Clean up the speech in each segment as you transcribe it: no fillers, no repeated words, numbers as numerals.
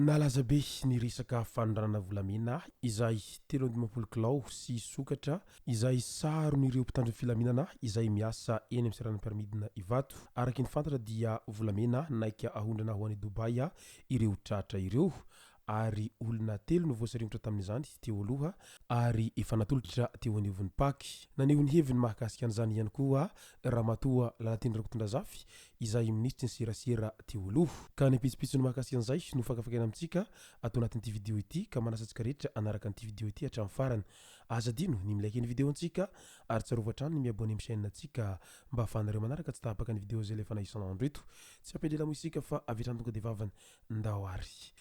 Nalaza be ny resaka fanondrana volamena izay 3 kilao sy sokatra izay saron'ireo mpitandro filaminana izay miasa eny amin'ny seranam-piramidina Ivato. Araky ny fantatra dia volamena naika ahondrana ho an'i Dobay ireo tratra ireo ary olona 3 no voasaringotra tamin'izany teo aloha ary efa natolotra teo anivon'ny Paky. Naneho ny heviny mahakasika an'izany ihany koa Ramatoa Lalatindra Kotondrazafy izay ministry ny serasera teo aloha. Ka ny pitsopitsony mahakasika an'izay no fakafakana amintsika atao anatin'ity vidéo ity ka manasantsika rehetra anaraka an'ity vidéo ity hatramin'ny farany. Aza dino ny milaiky ny vidéo antsika ary tsarova hatrany ny miabone amin'ny chaîne antsika mba ahafahanareo manaraka tsy tahapaka ny vidéo zay lefa isan'andro eto. Tsy ampendrela mo isika fa avetrany tonga de vavany ndahoary.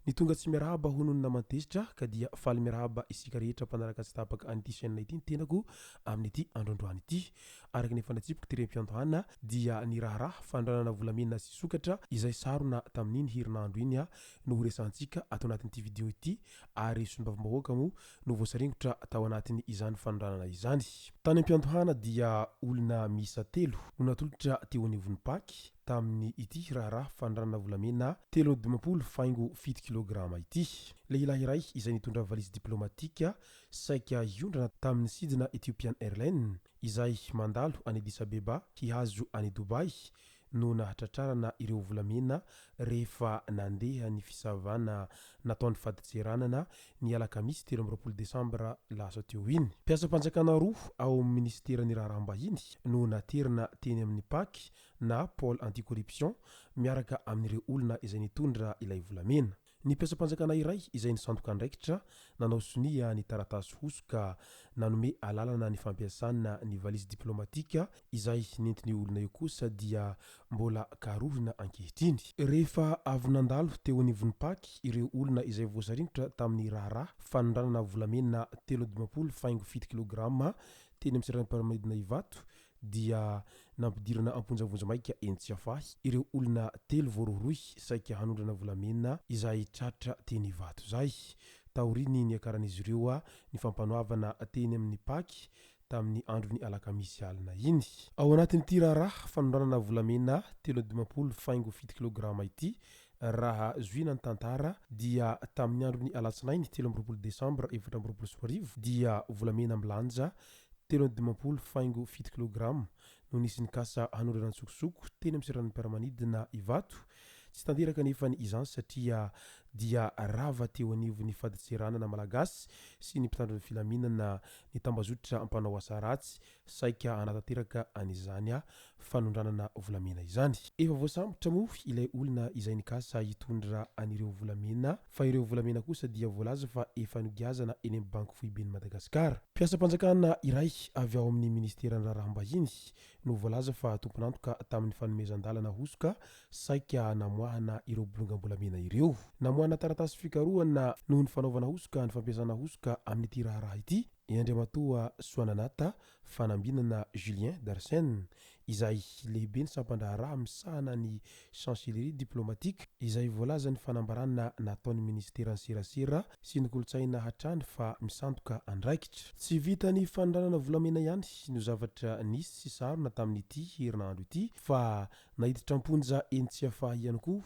Ny tonga tsy miarahaba hono ny namantezitra ka dia faly miarahaba isika rehetra mpanaraka tsy tapaka an'ity chaîne ity ny tenako amin'ity androandroany ity. Araky ny fanatsipoko terem-piantohana dia ny raharaha fandranana volamena sy sokatra izay sarona tamin'iny herinandro iny no horesantsika atao anatin'ity vidéo ity ary sombavambahoaka mo no voasaringotra tao anatin' izany fandranana izany. Tany am-piantohana dia olona miisa 3 no natolotra teo anivon'ny Paky tamin'ny ity raharaha fandranana volamena 3.7 kilograma ity. Lehilahy iray izay nitondra valizy diplomatika saika iondrana tamin'ny sidina Ethiopian Airlines izay mandalo any Addis Abeba hihazo any Dubai no nahatratrarana ireo volamena rehefa nandeha ny fisavana nataon'ny faditseranana ny alakamisy 13 Desambra lasa teo iny. Mpiasa-panjakana roa ao amin'ny ministeran'ny raharaham-bahiny no naterina teny amin'ny Paky na pôle anticorruption miaraka amin'ireo olona izay nitondra ilay volamena. Ny mpiasa-panjakana iray izay nisandoka andraikitra nanao sonia ny taratasy hosoka nanome alalana ny fampiasana ny valizy diplomatika izay nentiny olona io kosa dia mbola karohina ankehitriny. Rehefa avy nandalo teo anivon'ny Paky ireo olona izay voasaringotra tamin'ny raharaha fanondranana volamena 3.7 kilograma teny amin'ny seranam-piramidina Ivato dia nampidirana amponjavonja maika eny tsy afahy ireo olona 3 voarohoroy saika hanondrana volamena izay tratra teny Ivato zay. Taoriny ny akaran'izy ireo ny fampanoavana teny amin'ny Paky tamin'ny andro ny alakamisy alina iny. Ao anatin'ity raharaha fanondranana volamena 3.7 kilograma ity raha zoina ny tantara dia tamin'ny andro ny alatsinainy 13 Desambra 2024 dia volamena milanja 3.7 kilograma no nisy nikasa hanondrana ny sokosoko teny amin'ny seran'ny mpiaramanidina Ivato. Tsy tanteraka nefa ny izany satria dia rava teo anivon'ny faditseranana malagasy sy ny mpitandro ny filaminana ny tambazotra ampanao asa ratsy saika hanatanteraka an'izany fanondranana volamena izany. Efa voasambotra mo ilay olona izay nikasa hitondra an'ireo volamena fa ireo volamena kosa dia voalaza fa efa nogazana eny amin'ny banky foiben'i Madagasikara. Mpiasa-panjakana iray avy ao amin'ny ministeran'ny raharaham-bahiny no voalaza fa tompon'antoka tamin'ny fanomezan-dalana hosoka saika namoahana ireo bolongambolamena ireo. Namoahana taratasy fikarohana noho ny fanaovana hosoka ny fampiasana hosoka amin'ity raharaha ity. Andriamatoa Soananata fanambinana Julien Darsen izay lehibe ny sampandraharaha misahana ny chancellerie diplomatique izay voalaza ny fanambarana nataon'ny ministeran'ny serasera sy ny kolotsaina hatrany fa misandoka andraikitra. Tsy vitany fanondranana volamena ihany no zavatra nisy sy sarona tamin'ity herinandro ity fa nahiditra amponja eny tsy afahy ihany koa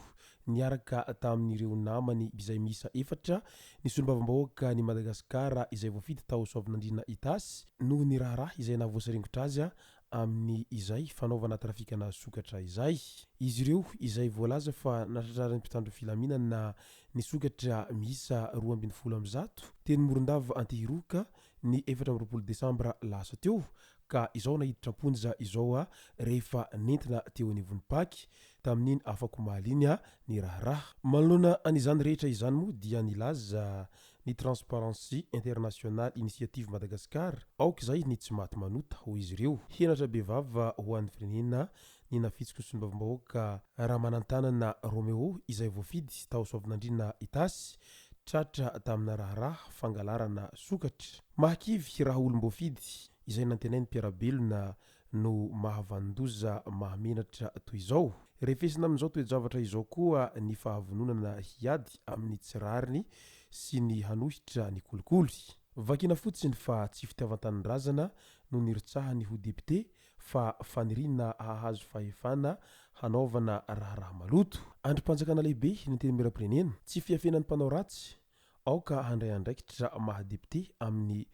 niaraka tamin'ireo namany izay miisa 4 ny solombavambahoaka ny Madagasikara izay voafidy tao Soavinandriana Itasy noho ny raharaha izay navoasaringotra azy amin'ny izay fanaovana trafikana sokatra izay. Izy ireo izay voalaza fa natratrarany mpitandro filaminana ny sokatra miisa 2.7 teny Morondava Antihiroka ny 14 Desambra lasa teo ka izao nahiditra amponja izao rehefa nentina teo anivon'ny Paky tamin'iny afaka mahaliana ny raharaha. Manoloana an'izany rehetra izany moa dia nilaza ny Transparency International Initiative Madagascar aoka izay ny tsy maty manota ho izy ireo. Henatra bevava ho an'ny firenena ny nafitsika ny solombavambahoaka raha manantanana Romeo izay voafidy tao Soavinandriana Itasy tratra tamina raharaha fangalarana sokatra. Mahakivy raha olom-boafidy izay nantenainy Mpiarabelona no mahavandoza mahamenatra toy izao. Refesina amin'izao toe-javatra izao koa ny fahavononana hiady amin'ny tsirariny sy ny hanohitra ny kolikoly. Vakina fotsiny fa tsy fitiavan-tanindrazana no niritsahany ho depite fa faniriana hahazo fahefana hanaovana raharaha maloto. Andrim-panjakana lehibe ny teny miram-pirenena tsy fiafenan'ny mpanao ratsy aoka handray andraikitra mahadepite amin'ny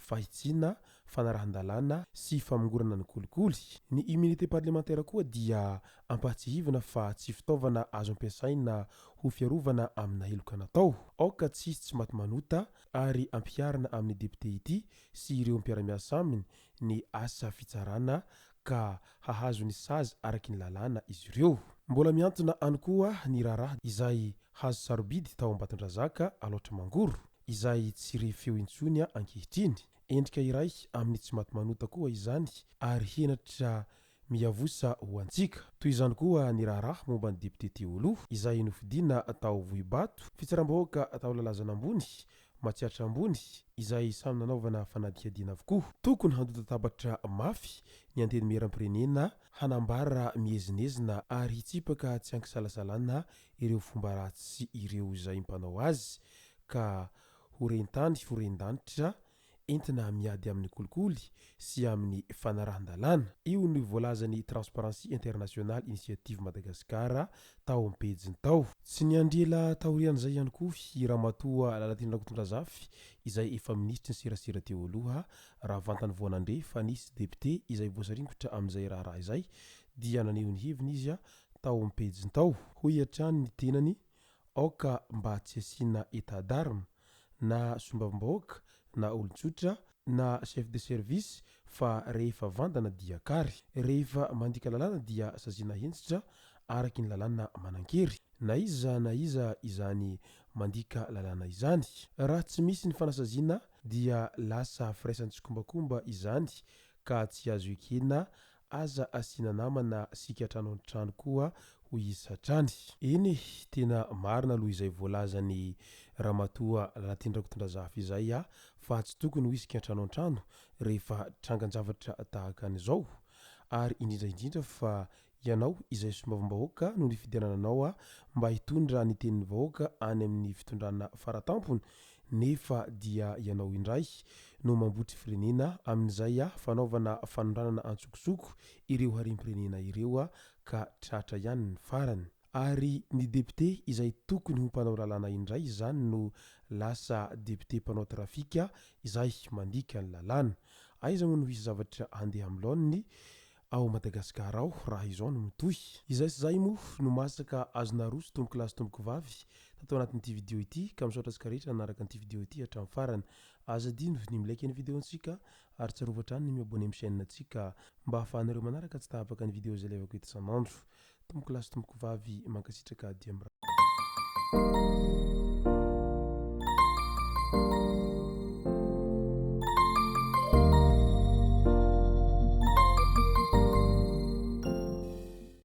fahitsiana fanarahan-dalàna sy famongorana ny kolikoly. Ny immunité parlementaire koa dia ampatsihivana fa tsy fitaovana azo ampiasaina ho fiarovana amina heloka natao. Aoka tsy maty manota ary ampiharina amin'ny depite ity sy ireo mpiara-miasa aminy ny asa fitsarana ka hahazo ny sazy araky ny lalàna izy ireo. Mbola miantona any koa ny raharaha izay hazo sarobidy tao Ambatondrazaka aloatra mangoro izay tsy refeo intsony ankehitriny. Endrika iray amin'ny tsy maty manota koa izany ary henatra miavosa ho antsika. Toy izany koa ny raharaha momba ny depite Teoloha izay nofidiana tao Vohibato, fitsaram-bahoaka tao Lalazana ambony, Matsiatra ambony izay samy nanaovana fanadihadiana avokoa. Tokony handotatabatra mafy ny anteny miram-pirenena hanambara mihezinezina ary hitsipaka tsy hankisalasalaina ireo fomba ratsy sy ireo izay mpanao azy ka horentany horendanitra entina miady amin'ny kolikoly sy amin'ny fanarahan-dalàna. Io ny voalazany Transparency International Initiative Madagasikara tao ampejiny tao. Tsy niandriela taorian'izay ihany koa i Ramatoa Lalatina Rakotondrazafy izay efa minisitry ny serasera teo aloha raha vantany voanandre fa nisy depite izay voasaringotra amin'izay raharaha izay dia naneho ny heviny izy tao ampejiny tao. Hoy hatrany ny tenany aoka mba tsy asiana état d'arme na sombavambahoaka na olon-tsotra na chef de service fa rehefa vandana dia kary, rehefa mandika lalàna dia saziana hentsitra araky ny lalàna manan-kery. Na iza izany mandika lalàna izany. Raha tsy misy ny fanasaziana dia lasa firaisan'ny tsikombamkomba izany ka tsy azo ekena aza asiana namana sika hatrano an-trano koa ho izy satrany. Eny tena marina aloha izay voalazany Ramatoa Lalatina Rakotondrazafy izay fa tsy tokony ho isika an-trano an-trano rehefa trangan-javatra tahaka an'izao ary indrindraindrindra fa ianao izay sombavambahoaka no nifidiananao mba hitondra ny tenin'ny vahoaka any amin'ny fitondrana faratampony nefa dia ianao indray no mambotry firenena amin'izay fanaovana fanondranana antsokosoko ireo harim-pirenena ireo ka tratra ihany ny farany. Ary ny depite izay tokony ho mpanao lalàna indray izany no lasa depite mpanao trafika izay mandika ny lalàna. Aiza moa no hisy zavatra handeha amin'ny laoniny ao Madagasikara ao raha izao no mitohy. Izay sy izay moa no masaka azona roso tomboko lahy sy tomboko vavy tatao anatin'ity vidéo ity ka misaotra antsika rehetra nanaraka an'ity vidéo ity hatramin'ny farany. Aza dino ny milaiky ny vidéo antsika ary tsarovatra ny miabone amin'ny chaîne antsika mba ahafahanareo manaraka tsy tahapaka ny vidéo izay levako eto isan'andro. Tomboko lahy sy tomboko vavy mankasitraka dia